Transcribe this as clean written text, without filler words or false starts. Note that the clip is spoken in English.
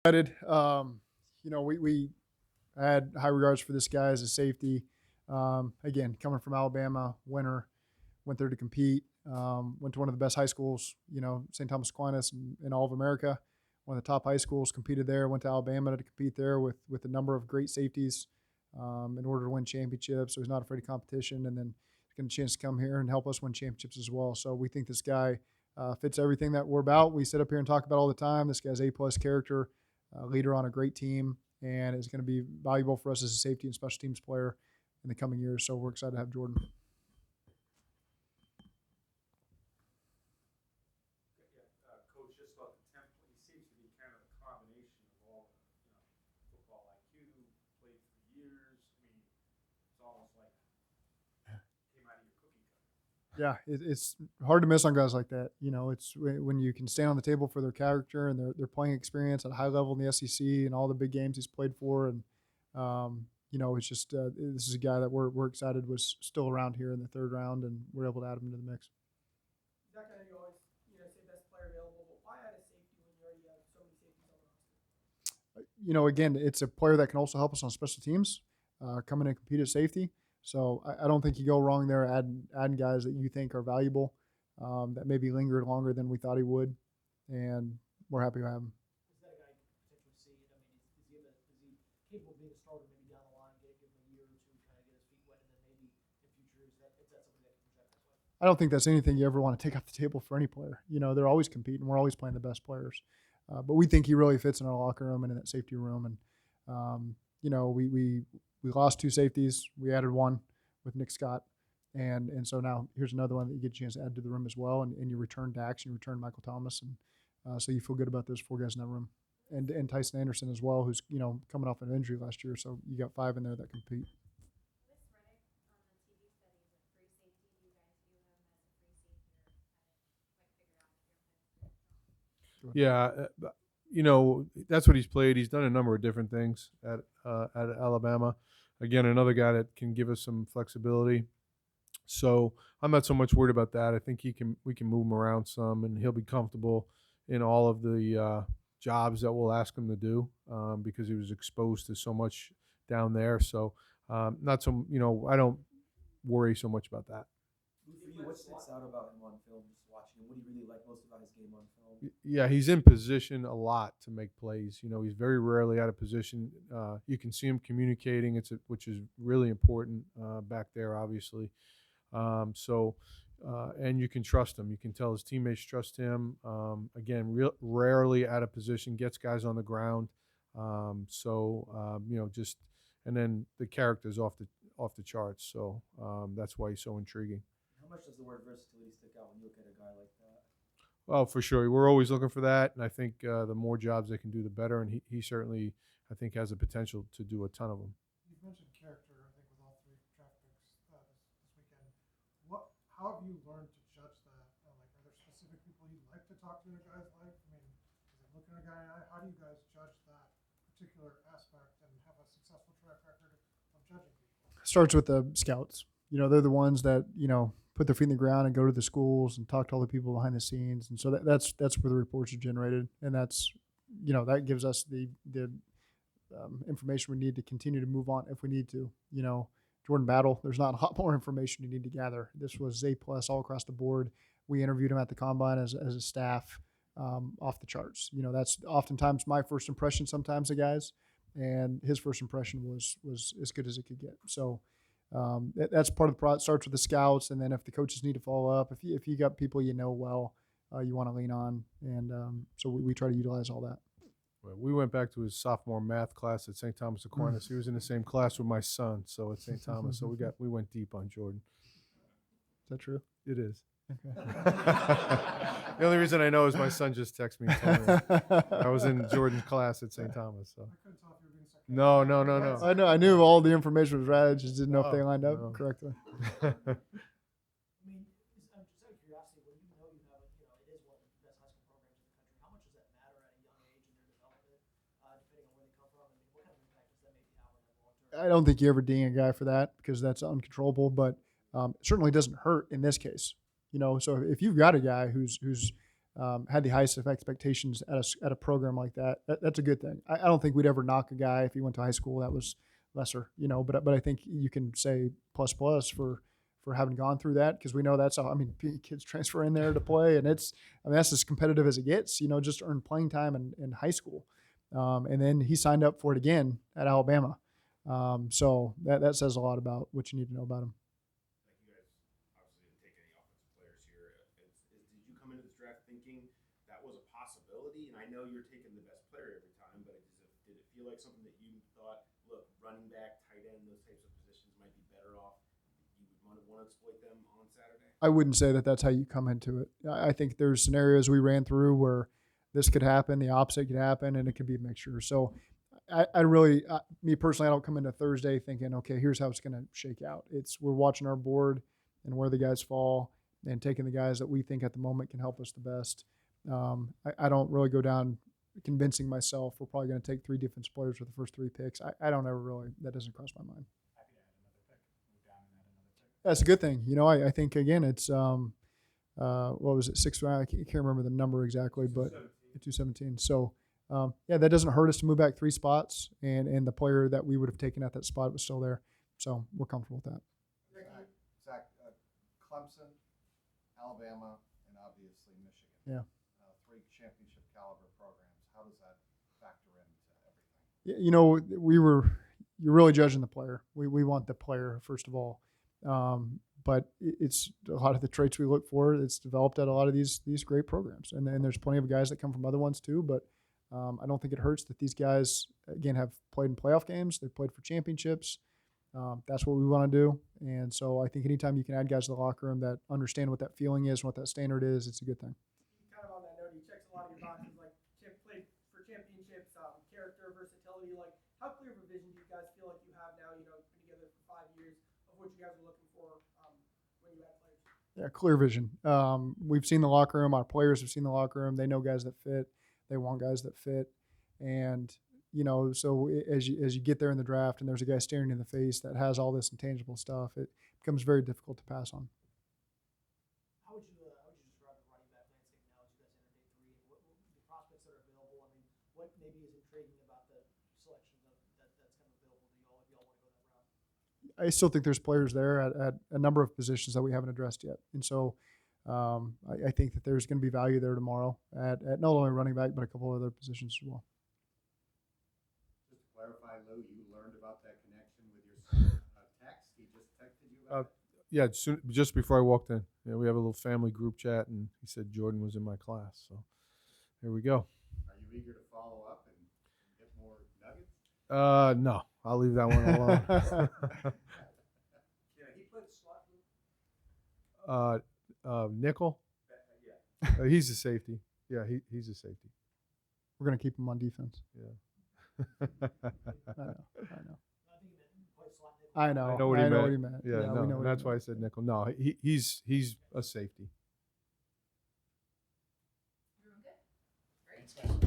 Excited. We had high regards for this guy as a safety. Again, coming from Alabama, winner, went there to compete. Went to one of the best high schools, St. Thomas Aquinas in all of America, one of the top high schools. Competed there. Went to Alabama to compete there with a number of great safeties in order to win championships. So he's not afraid of competition, and then getting a chance to come here and help us win championships as well. So we think this guy fits everything that we're about. We sit up here and talk about all the time. This guy's A+ character, leader on a great team, and is going to be valuable for us as a safety and special teams player in the coming years. So we're excited to have Jordan. Coach, just about the template, he seems to be kind of a combination of all the, football IQ, played for years. I mean, it's almost like came out of your cookie cutter. Yeah, it's hard to miss on guys like that. It's when you can stand on the table for their character and their playing experience at a high level in the SEC and all the big games he's played for. And, it's just this is a guy that we're excited was still around here in the third round, and we're able to add him into the mix. Zach, I know you always say best player available, but why add a safety when you already have so many safeties on the roster? Again, it's a player that can also help us on special teams, come in and compete at safety. So I don't think you go wrong there adding guys that you think are valuable, that maybe lingered longer than we thought he would, and we're happy to have him. Is that a guy you potentially see? I mean, is he capable of being a starter maybe down the line, give him a year or two, kind of get his feet wet, and then maybe in future years, is that something that can project this way? I don't think that's anything you ever want to take off the table for any player. They're always competing. We're always playing the best players. But we think he really fits in our locker room and in that safety room. And, we lost two safeties. We added one with Nick Scott. And so now here's another one that you get a chance to add to the room as well. And you return Dax, and you return Michael Thomas. And so you feel good about those four guys in that room. And Tyson Anderson as well, who's, coming off an injury last year. So you got five in there that compete. Yeah, that's what he's played. He's done a number of different things at Alabama. Again, another guy that can give us some flexibility. So I'm not so much worried about that. I think we can move him around some, and he'll be comfortable in all of the jobs that we'll ask him to do, because he was exposed to so much down there. So not so I don't worry so much about that. For you, what sticks out about him on film, just watching him? What do you really like most about his game on film? Yeah, he's in position a lot to make plays. He's very rarely out of position. You can see him communicating, which is really important back there, obviously. And you can trust him. You can tell his teammates trust him. Again, rarely out of position, gets guys on the ground. Just and then the character's off the charts. So that's why he's so intriguing. How much does the word versatility stick out when you look at a guy like that? Well, for sure. We're always looking for that, and I think the more jobs they can do, the better. And he certainly, I think, has the potential to do a ton of them. You've mentioned character, I think, with all three draft picks this weekend. How have you learned to judge that? Are there specific people you'd like to talk to in a guy's life? I mean, is it looking at a guy in the eye? How do you guys judge that particular aspect and have a successful track record of judging people? Starts with the scouts. They're the ones that, put their feet in the ground and go to the schools and talk to all the people behind the scenes. And so that's where the reports are generated. And that's, that gives us the information we need to continue to move on if we need to. Jordan Battle, there's not a lot more information you need to gather. This was A+ all across the board. We interviewed him at the combine as a staff, off the charts. That's oftentimes my first impression sometimes of guys, and his first impression was as good as it could get. So that's part of the process. Starts with the scouts, and then if the coaches need to follow up, if you got people well, you want to lean on, and so we try to utilize all that. Well, we went back to his sophomore math class at St. Thomas Aquinas. He was in the same class with my son, so at St. Thomas. So we went deep on Jordan. Is that true? It is. Okay. The only reason I know is my son just texted me and told me I was in Jordan's class at St. Thomas. So. I couldn't tell if you were being sarcastic. No. I knew all the information was right. I just didn't know if they lined up correctly. I mean, I'm just out of curiosity, when you have it is one of the best high school programs in the country, how much does that matter at a young age in their development, depending on where they come from? I mean, what kind of impact does that maybe have on them long term? I don't think you ever ding a guy for that because that's uncontrollable, but it certainly doesn't hurt in this case. So if you've got a guy who's had the highest of expectations at a program like that. That's a good thing. I don't think we'd ever knock a guy if he went to high school that was lesser, but I think you can say plus for having gone through that, because we know that's all. I mean, kids transfer in there to play, and that's as competitive as it gets. Just to earn playing time in high school, and then he signed up for it again at Alabama. So that says a lot about what you need to know about him. Like you guys obviously didn't take any offensive players here. Did you come into this draft thinking that was a possibility? And I know you're taking the best player every time, but did it feel like something that you thought, look, running back, tight end, those types of positions might be better off? You would want to exploit them on Saturday? I wouldn't say that that's how you come into it. I think there's scenarios we ran through where this could happen, the opposite could happen, and it could be a mixture. So I really, me personally, I don't come into Thursday thinking, okay, here's how it's going to shake out. We're watching our board and where the guys fall and taking the guys that we think at the moment can help us the best. I don't really go down convincing myself we're probably going to take 3 defensive players for the first 3 picks. I don't ever really, that doesn't cross my mind. Happy to add another pick. Move down and add another pick. That's a good thing. I think, again, it's, what was it, 6? I can't remember the number exactly, but 217. So, that doesn't hurt us to move back 3 spots, and the player that we would have taken at that spot was still there. So we're comfortable with that. Zach, Clemson, Alabama, and obviously Michigan. Yeah. 3 championship caliber programs. How does that factor into everything? You're really judging the player. We want the player first of all, but it's a lot of the traits we look for. It's developed at a lot of these great programs, and there's plenty of guys that come from other ones too. But I don't think it hurts that these guys again have played in playoff games. They've played for championships. That's what we want to do. And so I think anytime you can add guys to the locker room that understand what that feeling is and what that standard is, it's a good thing. Kind of on that note, he checks a lot of your boxes, like played for championships, character, versatility. Like, how clear of a vision do you guys feel like you have now? Been together for 5 years, of what you guys are looking for when you add players. Yeah, clear vision. We've seen the locker room. Our players have seen the locker room. They know guys that fit. They want guys that fit. And so as you get there in the draft and there's a guy staring in the face that has all this intangible stuff, it becomes very difficult to pass on. How would you describe the running back landscape now as you guys enter day 3, and what the prospects that are available? I mean, what maybe is intriguing about the selection that's kind of available to y'all if y'all want to go that route? I still think there's players there at a number of positions that we haven't addressed yet. And so I think that there's going to be value there tomorrow at not only running back, but a couple of other positions as well. Just to clarify, Lou, you learned about that connection with your son text. He just texted you about it? Yeah, just before I walked in. We have a little family group chat, and he said Jordan was in my class. So here we go. Are you eager to follow up and get more nuggets? No, I'll leave that one alone. Yeah, he played slot. Nickel. Yeah. He's a safety. Yeah, he's a safety. We're going to keep him on defense. Yeah. I know. I know what he meant. What he meant. Yeah, we know no, what that's he why I meant. said nickel. No, he's a safety. Everyone good? Great.